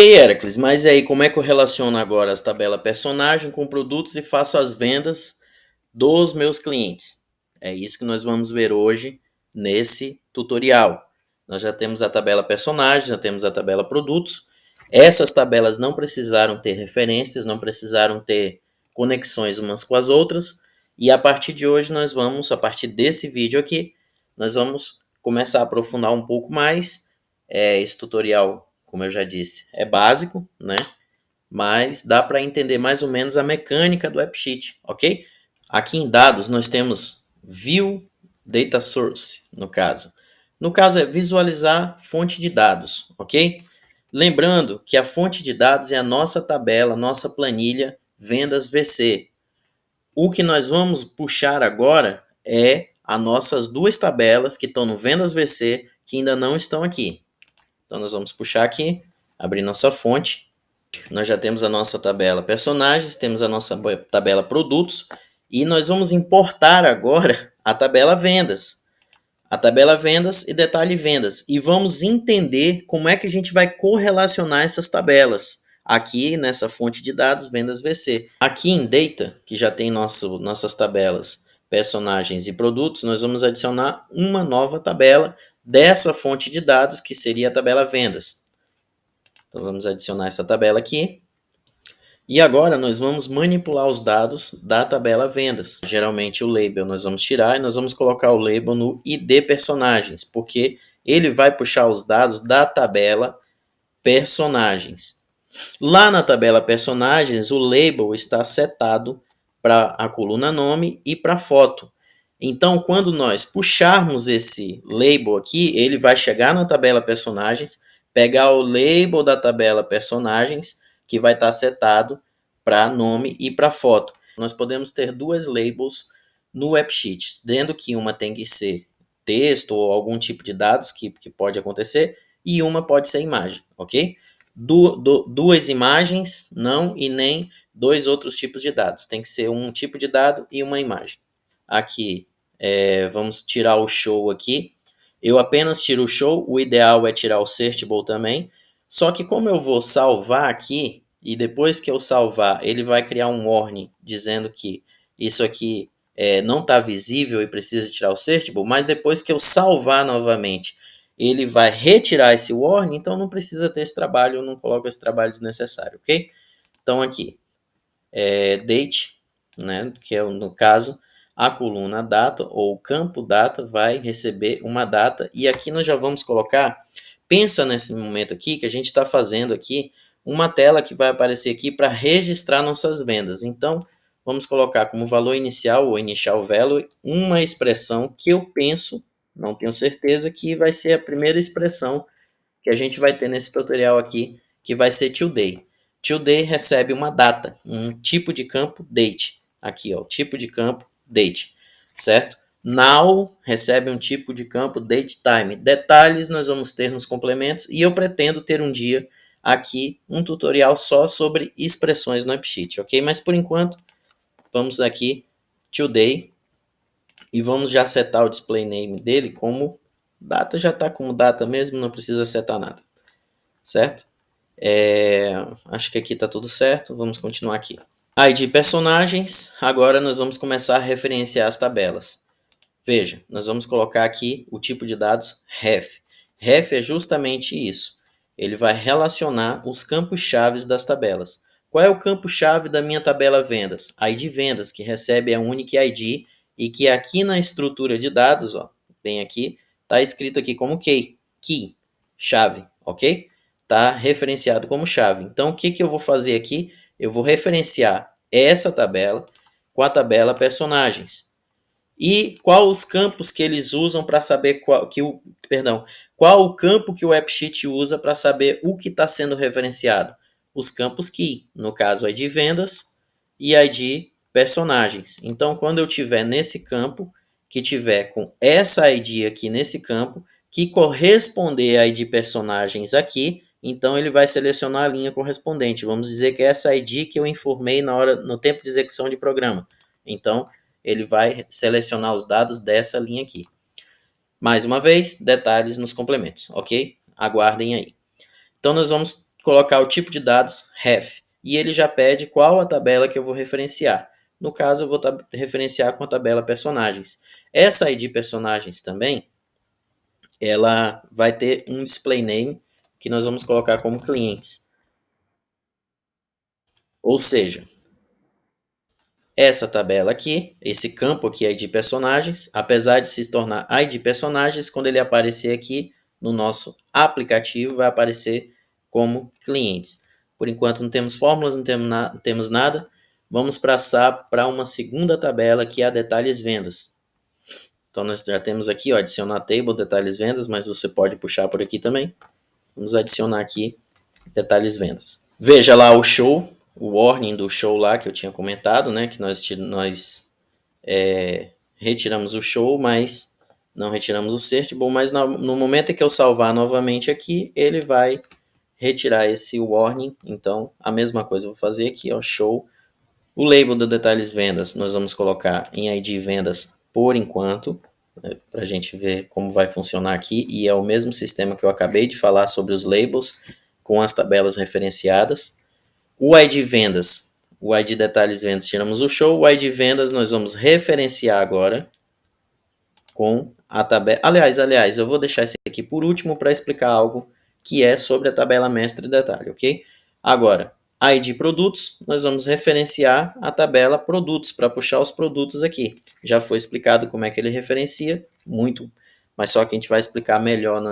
E aí, Heracles, mas e aí, como é que eu relaciono agora as tabelas personagem com produtos e faço as vendas dos meus clientes? É isso que nós vamos ver hoje nesse tutorial. Nós já temos a tabela personagem, já temos a tabela produtos. Essas tabelas não precisaram ter referências, não precisaram ter conexões umas com as outras. E a partir de hoje nós vamos, a partir desse vídeo aqui, nós vamos começar a aprofundar um pouco mais. Esse tutorial, como eu já disse, é básico, né? Mas dá para entender mais ou menos a mecânica do AppSheet, ok? Aqui em dados nós temos View Data Source, no caso. No caso é visualizar fonte de dados, ok? Lembrando que a fonte de dados é a nossa tabela, nossa planilha Vendas VC. O que nós vamos puxar agora é as nossas duas tabelas que estão no Vendas VC, que ainda não estão aqui. Então nós vamos puxar aqui, abrir nossa fonte. Nós já temos a nossa tabela personagens, temos a nossa tabela produtos e nós vamos importar agora a tabela vendas. A tabela vendas e detalhe vendas. E vamos entender como é que a gente vai correlacionar essas tabelas aqui nessa fonte de dados vendas VC. Aqui em Data, que já tem nossas tabelas personagens e produtos, nós vamos adicionar uma nova tabela dessa fonte de dados, que seria a tabela vendas. Então vamos adicionar essa tabela aqui. E agora nós vamos manipular os dados da tabela vendas. Geralmente o label nós vamos tirar e nós vamos colocar o label no ID personagens, porque ele vai puxar os dados da tabela personagens. Lá na tabela personagens, o label está setado para a coluna nome e para foto. Então, quando nós puxarmos esse label aqui, ele vai chegar na tabela personagens, pegar o label da tabela personagens, que vai estar setado para nome e para foto. Nós podemos ter duas labels no AppSheet, sendo que uma tem que ser texto ou algum tipo de dados que pode acontecer, e uma pode ser imagem, ok? Duas imagens, não, e nem dois outros tipos de dados. Tem que ser um tipo de dado e uma imagem. Aqui, vamos tirar o show aqui. Eu apenas tiro o show, o ideal é tirar o searchable também. Só que como eu vou salvar aqui, e depois que eu salvar, ele vai criar um warning dizendo que isso aqui não está visível e precisa tirar o searchable, mas depois que eu salvar novamente, ele vai retirar esse warning, então não precisa ter esse trabalho, eu não coloco esse trabalho desnecessário, ok? Então aqui, date, né, que é no caso, a coluna data ou o campo data vai receber uma data, e aqui nós já vamos colocar, pensa nesse momento aqui que a gente está fazendo aqui uma tela que vai aparecer aqui para registrar nossas vendas. Então vamos colocar como valor inicial ou initial value uma expressão que eu penso, não tenho certeza, que vai ser a primeira expressão que a gente vai ter nesse tutorial aqui, que vai ser today. Today recebe uma data, um tipo de campo date. Aqui, ó, tipo de campo date, certo? Now recebe um tipo de campo date time. Detalhes nós vamos ter nos complementos e eu pretendo ter um dia aqui um tutorial só sobre expressões no AppSheet, ok? Mas por enquanto, vamos aqui, today, e vamos já setar o display name dele como data, já está como data mesmo, não precisa setar nada, certo? Acho que aqui está tudo certo, vamos continuar aqui. ID personagens, agora nós vamos começar a referenciar as tabelas. Veja, nós vamos colocar aqui o tipo de dados ref. Ref é justamente isso, ele vai relacionar os campos-chave das tabelas. Qual é o campo-chave da minha tabela vendas? ID vendas, que recebe a Unique ID e que aqui na estrutura de dados, ó, bem aqui, está escrito aqui como key, chave, ok? Está referenciado como chave. Então, o que eu vou fazer aqui? Eu vou referenciar essa tabela com a tabela personagens. E qual os campos que eles usam para saber qual o campo que o AppSheet usa para saber o que está sendo referenciado? Os campos key, no caso ID vendas e ID personagens. Então, quando eu tiver nesse campo, que tiver com essa ID aqui nesse campo, que corresponder a ID personagens aqui, então ele vai selecionar a linha correspondente. Vamos dizer que é essa ID que eu informei no tempo de execução de programa. Então, ele vai selecionar os dados dessa linha aqui. Mais uma vez, detalhes nos complementos, ok? Aguardem aí. Então, nós vamos colocar o tipo de dados ref, e ele já pede qual a tabela que eu vou referenciar. No caso, eu vou referenciar com a tabela personagens. Essa ID personagens também, ela vai ter um display name que nós vamos colocar como clientes. Ou seja, essa tabela aqui, esse campo aqui ID personagens, apesar de se tornar ID personagens, quando ele aparecer aqui no nosso aplicativo, vai aparecer como clientes. Por enquanto não temos fórmulas, não temos nada. Vamos passar para uma segunda tabela que é a detalhes vendas. Então nós já temos aqui, ó, adicionar table detalhes vendas, mas você pode puxar por aqui também. Vamos adicionar aqui detalhes vendas. Veja lá o show, o warning do show lá que eu tinha comentado, né? Que nós retiramos o show, mas não retiramos o searchable, mas no momento em que eu salvar novamente aqui, ele vai retirar esse warning. Então, a mesma coisa eu vou fazer aqui, ó, show. O label do detalhes vendas, nós vamos colocar em ID vendas por enquanto, né, para a gente ver como vai funcionar aqui, e é o mesmo sistema que eu acabei de falar sobre os labels, com as tabelas referenciadas. O ID vendas, o ID detalhes vendas, tiramos o show. O ID vendas nós vamos referenciar agora com a tabela. Aliás, eu vou deixar esse aqui por último para explicar algo que é sobre a tabela mestre detalhe, ok? Agora, ID produtos, nós vamos referenciar a tabela produtos para puxar os produtos aqui. Já foi explicado como é que ele referencia, muito, mas só que a gente vai explicar melhor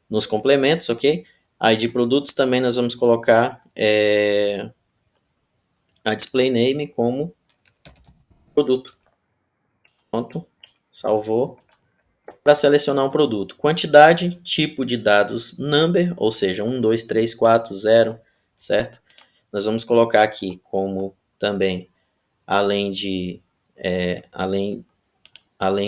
nos complementos, ok? ID produtos também nós vamos colocar a display name como produto. Pronto, salvou. Para selecionar um produto, quantidade, tipo de dados number, ou seja, 1, 2, 3, 4, 0, certo? Nós vamos colocar aqui como também, além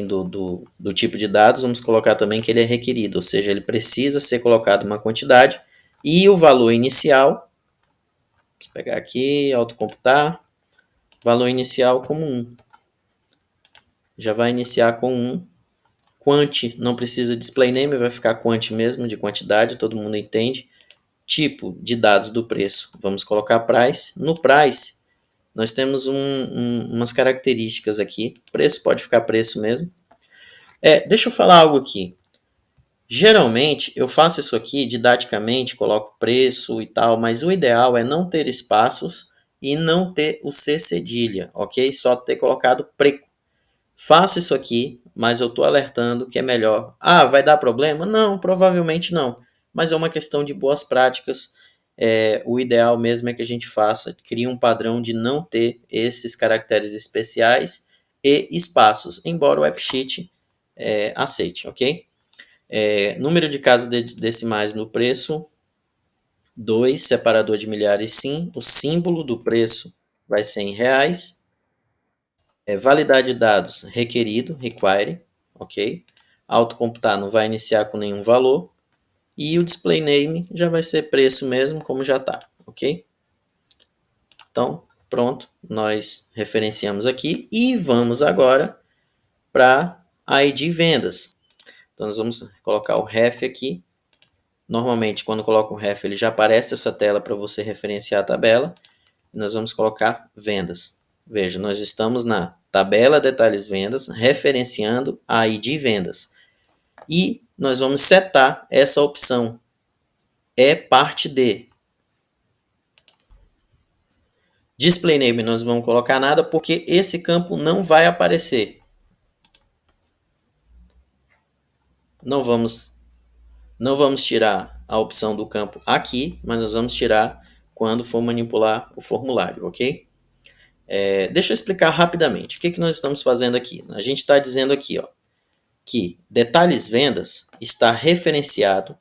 do tipo de dados, vamos colocar também que ele é requerido, ou seja, ele precisa ser colocado uma quantidade, e o valor inicial, vamos pegar aqui, autocomputar, valor inicial como 1. Já vai iniciar com 1. Quant não precisa display name, vai ficar quant mesmo, de quantidade, todo mundo entende. Tipo de dados do preço, vamos colocar price. No price, nós temos umas características aqui. Preço pode ficar preço mesmo. Deixa eu falar algo aqui. Geralmente, eu faço isso aqui didaticamente, coloco preço e tal, mas o ideal é não ter espaços e não ter o C cedilha, ok? Só ter colocado preço. Faço isso aqui, mas eu estou alertando que é melhor. Ah, vai dar problema? Não, provavelmente não. Mas é uma questão de boas práticas. O ideal mesmo é que a gente faça, crie um padrão de não ter esses caracteres especiais e espaços, embora o AppSheet aceite, ok? Número de casas decimais no preço, 2, separador de milhares sim, o símbolo do preço vai ser em reais. Validade de dados requerido, require, ok? Autocomputar não vai iniciar com nenhum valor. E o display name já vai ser preço mesmo, como já está, ok? Então, pronto, nós referenciamos aqui e vamos agora para ID vendas. Então, nós vamos colocar o ref aqui. Normalmente, quando coloca o ref, ele já aparece essa tela para você referenciar a tabela. E nós vamos colocar vendas. Veja, nós estamos na tabela detalhes vendas, referenciando a ID vendas. E nós vamos setar essa opção. É parte de. Display name nós não vamos colocar nada porque esse campo não vai aparecer. Não vamos tirar a opção do campo aqui, mas nós vamos tirar quando for manipular o formulário, ok? Deixa eu explicar rapidamente. O que nós estamos fazendo aqui? A gente está dizendo aqui, ó, que detalhes vendas está referenciado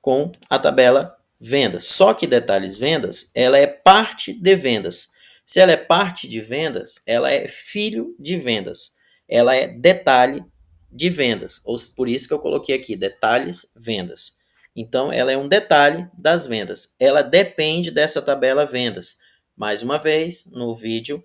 com a tabela vendas. Só que detalhes vendas, ela é parte de vendas. Se ela é parte de vendas, ela é filho de vendas. Ela é detalhe de vendas. Ou por isso que eu coloquei aqui detalhes vendas. Então, ela é um detalhe das vendas. Ela depende dessa tabela vendas. Mais uma vez, no vídeo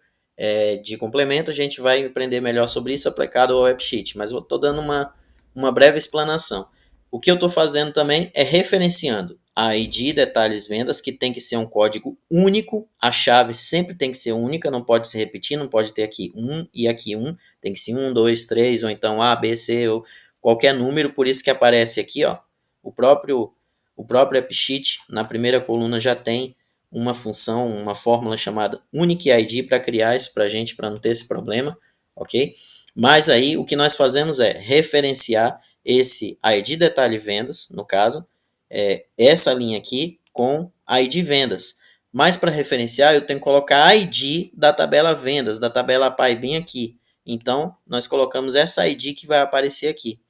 de complemento, a gente vai aprender melhor sobre isso aplicado ao AppSheet. Mas eu estou dando uma breve explanação. O que eu estou fazendo também é referenciando a ID detalhes vendas, que tem que ser um código único, a chave sempre tem que ser única, não pode se repetir, não pode ter aqui 1 e aqui 1, tem que ser 1, 2, 3, ou então A, B, C, ou qualquer número, por isso que aparece aqui, ó, o próprio AppSheet, na primeira coluna já tem uma função, uma fórmula chamada Unique ID para criar isso para a gente, para não ter esse problema, ok? Mas aí o que nós fazemos é referenciar esse ID detalhe vendas, no caso, essa linha aqui com ID vendas. Mas para referenciar, eu tenho que colocar a ID da tabela vendas, da tabela PAI bem aqui. Então, nós colocamos essa ID que vai aparecer aqui.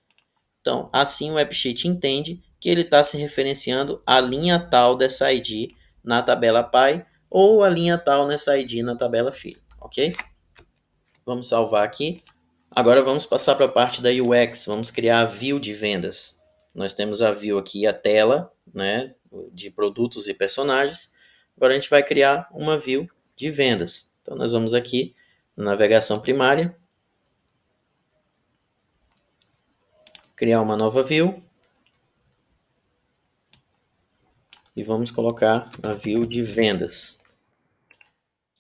Então, assim o AppSheet entende que ele está se referenciando à linha tal dessa ID na tabela PAI ou a linha tal nessa ID na tabela filho, ok? Vamos salvar aqui. Agora vamos passar para a parte da UX, vamos criar a view de vendas. Nós temos a view aqui, a tela, né, de produtos e personagens. Agora a gente vai criar uma view de vendas. Então nós vamos aqui na navegação primária, criar uma nova view e vamos colocar a view de vendas,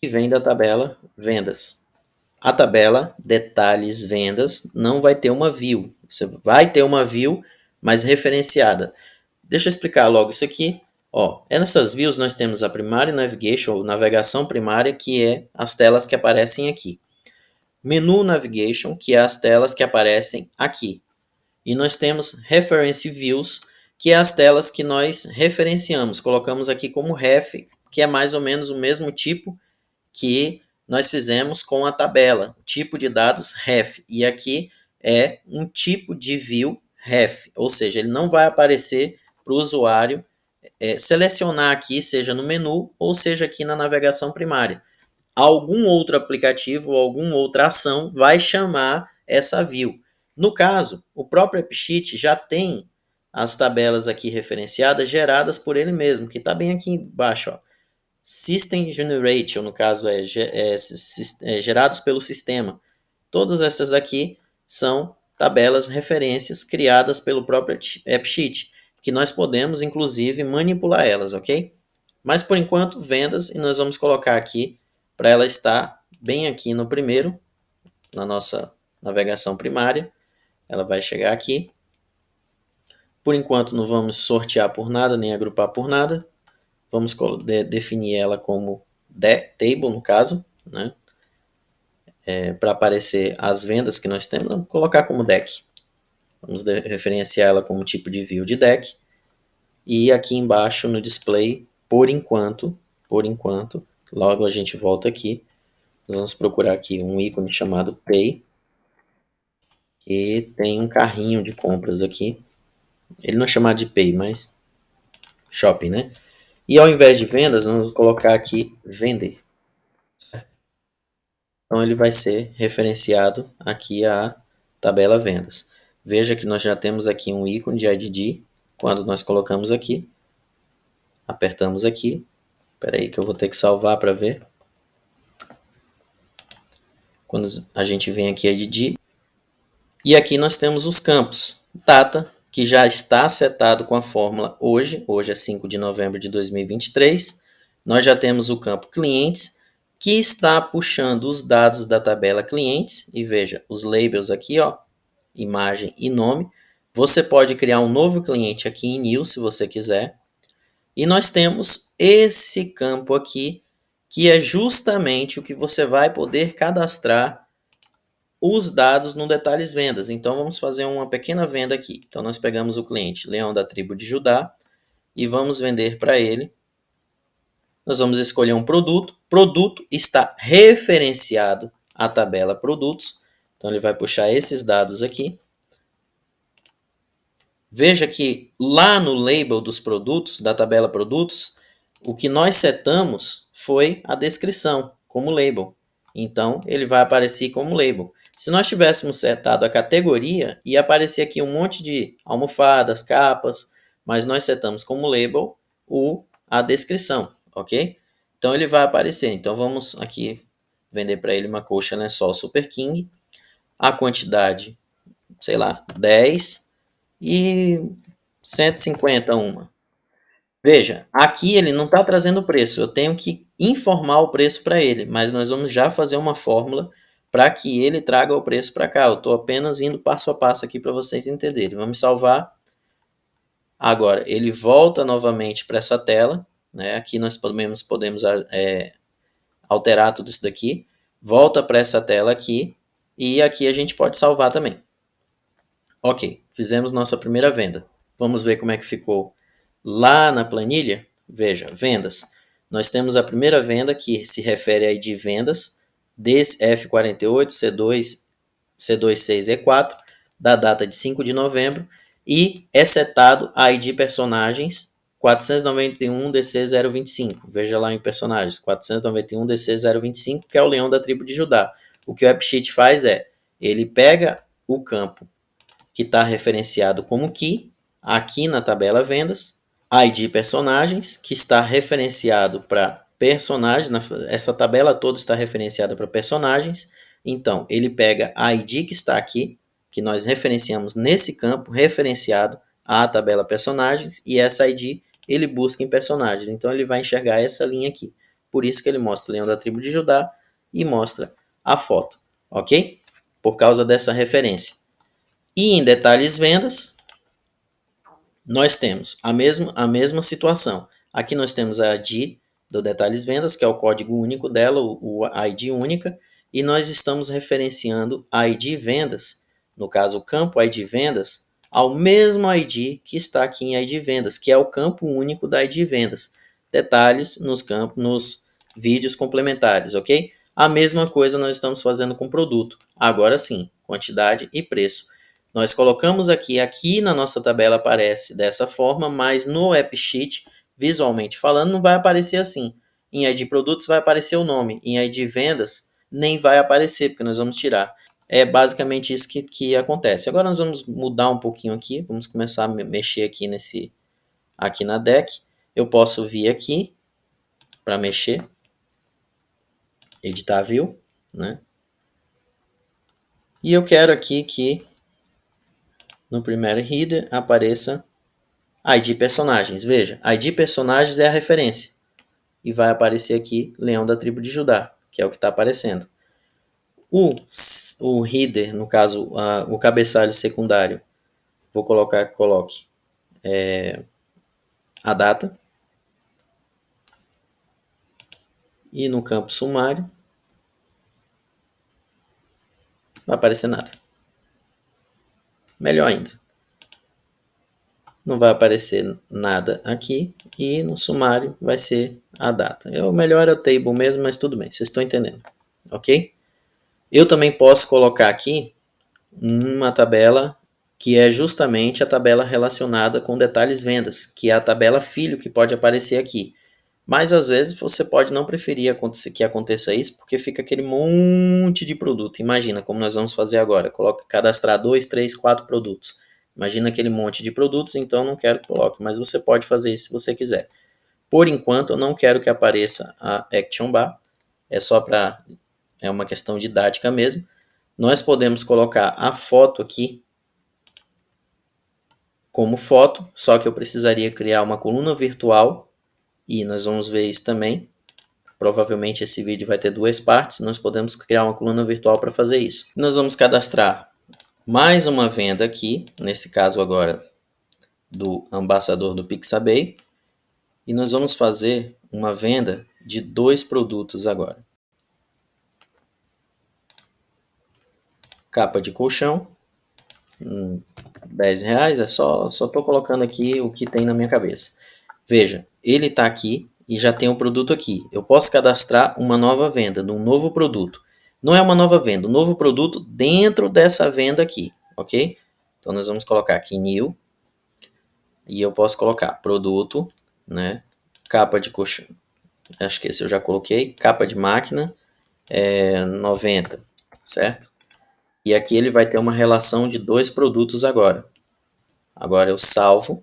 que vem da tabela vendas. A tabela detalhes vendas não vai ter uma view. Você vai ter uma view, mas referenciada. Deixa eu explicar logo isso aqui. Ó, nessas views nós temos a Primary Navigation, ou navegação primária, que é as telas que aparecem aqui. Menu Navigation, que é as telas que aparecem aqui. E nós temos Reference Views, que é as telas que nós referenciamos. Colocamos aqui como ref, que é mais ou menos o mesmo tipo que nós fizemos com a tabela, tipo de dados ref. E aqui é um tipo de view ref, ou seja, ele não vai aparecer para o usuário selecionar aqui, seja no menu ou seja aqui na navegação primária. Algum outro aplicativo ou alguma outra ação vai chamar essa view. No caso, o próprio AppSheet já tem as tabelas aqui referenciadas geradas por ele mesmo, que está bem aqui embaixo, ó. System Generation, no caso, gerados pelo sistema. Todas essas aqui são tabelas referências criadas pelo próprio AppSheet, que nós podemos, inclusive, manipular elas, ok? Mas, por enquanto, vendas, e nós vamos colocar aqui para ela estar bem aqui no primeiro, na nossa navegação primária. Ela vai chegar aqui. Por enquanto, não vamos sortear por nada, nem agrupar por nada. Vamos definir ela como table, no caso, né? Para aparecer as vendas que nós temos, vamos colocar como deck. Vamos referenciar ela como tipo de view de deck. E aqui embaixo no display, por enquanto, logo a gente volta aqui. Nós vamos procurar aqui um ícone chamado Pay. E tem um carrinho de compras aqui. Ele não é chamado de Pay, mas Shopping, né? E ao invés de vendas, vamos colocar aqui Vender. Então ele vai ser referenciado aqui à tabela vendas. Veja que nós já temos aqui um ícone de IDD. Quando nós colocamos aqui, apertamos aqui. Espera aí que eu vou ter que salvar para ver. Quando a gente vem aqui IDD. E aqui nós temos os campos. Data, que já está setado com a fórmula hoje. Hoje é 5 de novembro de 2023. Nós já temos o campo clientes, que está puxando os dados da tabela clientes. E veja, os labels aqui, ó, imagem e nome. Você pode criar um novo cliente aqui em New, se você quiser. E nós temos esse campo aqui, que é justamente o que você vai poder cadastrar os dados no detalhes vendas. Então vamos fazer uma pequena venda aqui. Então nós pegamos o cliente Leão da tribo de Judá e vamos vender para ele. Nós vamos escolher um produto. Produto está referenciado à tabela produtos. Então ele vai puxar esses dados aqui. Veja que lá no label dos produtos, da tabela produtos, o que nós setamos foi a descrição como label. Então ele vai aparecer como label. Se nós tivéssemos setado a categoria, ia aparecer aqui um monte de almofadas, capas, mas nós setamos como label a descrição, ok? Então ele vai aparecer. Então vamos aqui vender para ele uma colcha lençol Super King. A quantidade, sei lá, 10 e 150 uma. Veja, aqui ele não está trazendo o preço, eu tenho que informar o preço para ele, mas nós vamos já fazer uma fórmula para que ele traga o preço para cá. Eu estou apenas indo passo a passo aqui para vocês entenderem. Vamos salvar. Agora, ele volta novamente para essa tela, né? Aqui nós podemos alterar tudo isso daqui. Volta para essa tela aqui e aqui a gente pode salvar também. Ok, fizemos nossa primeira venda. Vamos ver como é que ficou lá na planilha. Veja, vendas. Nós temos a primeira venda que se refere a ID vendas, F48, C2, C26E4, da data de 5 de novembro, e é setado a ID personagens 491 DC 025. Veja lá em personagens, 491 DC 025, que é o leão da tribo de Judá. O que o AppSheet faz é, ele pega o campo que está referenciado como key, aqui na tabela vendas, ID personagens, que está referenciado para personagens, essa tabela toda está referenciada para personagens, então ele pega a ID que está aqui, que nós referenciamos nesse campo, referenciado à tabela personagens, e essa ID ele busca em personagens, então ele vai enxergar essa linha aqui, por isso que ele mostra Leão da Tribo de Judá e mostra a foto, ok? Por causa dessa referência. E em detalhes vendas, nós temos a mesma situação. Aqui nós temos a ID do detalhes vendas, que é o código único dela, o ID única, e nós estamos referenciando a ID vendas, no caso o campo ID vendas, ao mesmo ID que está aqui em ID vendas, que é o campo único da ID vendas. Detalhes nos vídeos complementares, ok? A mesma coisa nós estamos fazendo com produto. Agora sim, quantidade e preço. Nós colocamos aqui na nossa tabela aparece dessa forma, mas no AppSheet, visualmente falando, não vai aparecer assim. Em ID produtos vai aparecer o nome, em ID vendas nem vai aparecer, porque nós vamos tirar. É basicamente isso que acontece. Agora nós vamos mudar um pouquinho aqui, vamos começar a mexer aqui na deck. Eu posso vir aqui para mexer, editar view, né? E eu quero aqui que no primeiro header apareça ID personagens. Veja, ID personagens é a referência. E vai aparecer aqui Leão da Tribo de Judá, que é o que está aparecendo. O header, no caso, o cabeçalho secundário, coloque a data. E no campo sumário, não vai aparecer nada. Melhor ainda, não vai aparecer nada aqui e no sumário vai ser a data. O melhor é o table mesmo, mas tudo bem, vocês estão entendendo, ok? Eu também posso colocar aqui uma tabela que é justamente a tabela relacionada com detalhes vendas, que é a tabela filho que pode aparecer aqui. Mas às vezes você pode não preferir que aconteça isso, porque fica aquele monte de produto. Imagina como nós vamos fazer agora. Coloque cadastrar 2, 3, 4 produtos. Imagina aquele monte de produtos, então não quero que coloque, mas você pode fazer isso se você quiser. Por enquanto eu não quero que apareça a Action Bar, é uma questão didática mesmo. Nós podemos colocar a foto aqui como foto, só que eu precisaria criar uma coluna virtual e nós vamos ver isso também. Provavelmente esse vídeo vai ter duas partes, nós podemos criar uma coluna virtual para fazer isso. Nós vamos cadastrar mais uma venda aqui, nesse caso agora do ambassador do Pixabay, e nós vamos fazer uma venda de 2 produtos agora. Capa de colchão, R$10, só estou colocando aqui o que tem na minha cabeça. Veja, ele está aqui e já tem um produto aqui. Eu posso cadastrar uma nova venda, de um novo produto. Não é uma nova venda, um novo produto dentro dessa venda aqui, ok? Então nós vamos colocar aqui New e eu posso colocar produto, né? Capa de colchão, acho que esse eu já coloquei, capa de máquina, 90, certo? E aqui ele vai ter uma relação de 2 produtos agora. Agora eu salvo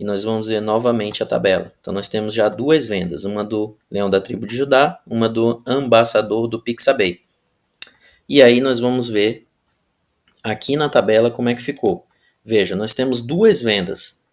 e nós vamos ver novamente a tabela. Então nós temos já 2 vendas, uma do Leão da Tribo de Judá, uma do ambassador do Pixabay. E aí nós vamos ver aqui na tabela como é que ficou. Veja, nós temos 2 vendas.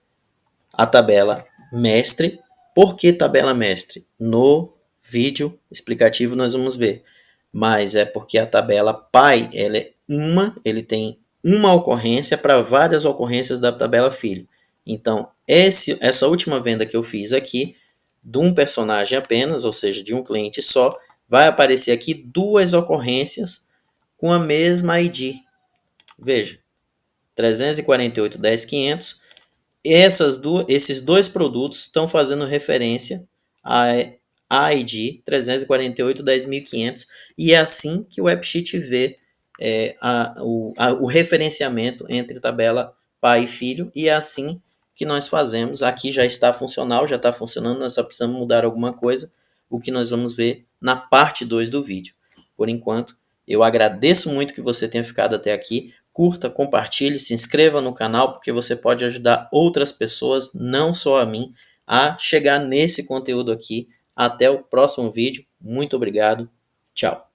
A tabela mestre. Por que tabela mestre? No vídeo explicativo nós vamos ver. Mas é porque a tabela pai, ele tem uma ocorrência para várias ocorrências da tabela filho. Então, essa última venda que eu fiz aqui, de um personagem apenas, ou seja, de um cliente só, vai aparecer aqui duas ocorrências com a mesma ID. Veja, 348,10,500. Esses dois produtos estão fazendo referência a ID 348,10.500 e é assim que o AppSheet vê o referenciamento entre tabela pai e filho, e é assim que nós fazemos. Aqui já está funcional, já está funcionando, nós só precisamos mudar alguma coisa, o que nós vamos ver na parte 2 do vídeo. Por enquanto, eu agradeço muito que você tenha ficado até aqui. Curta, compartilhe, se inscreva no canal, porque você pode ajudar outras pessoas, não só a mim, a chegar nesse conteúdo aqui. Até o próximo vídeo. Muito obrigado. Tchau.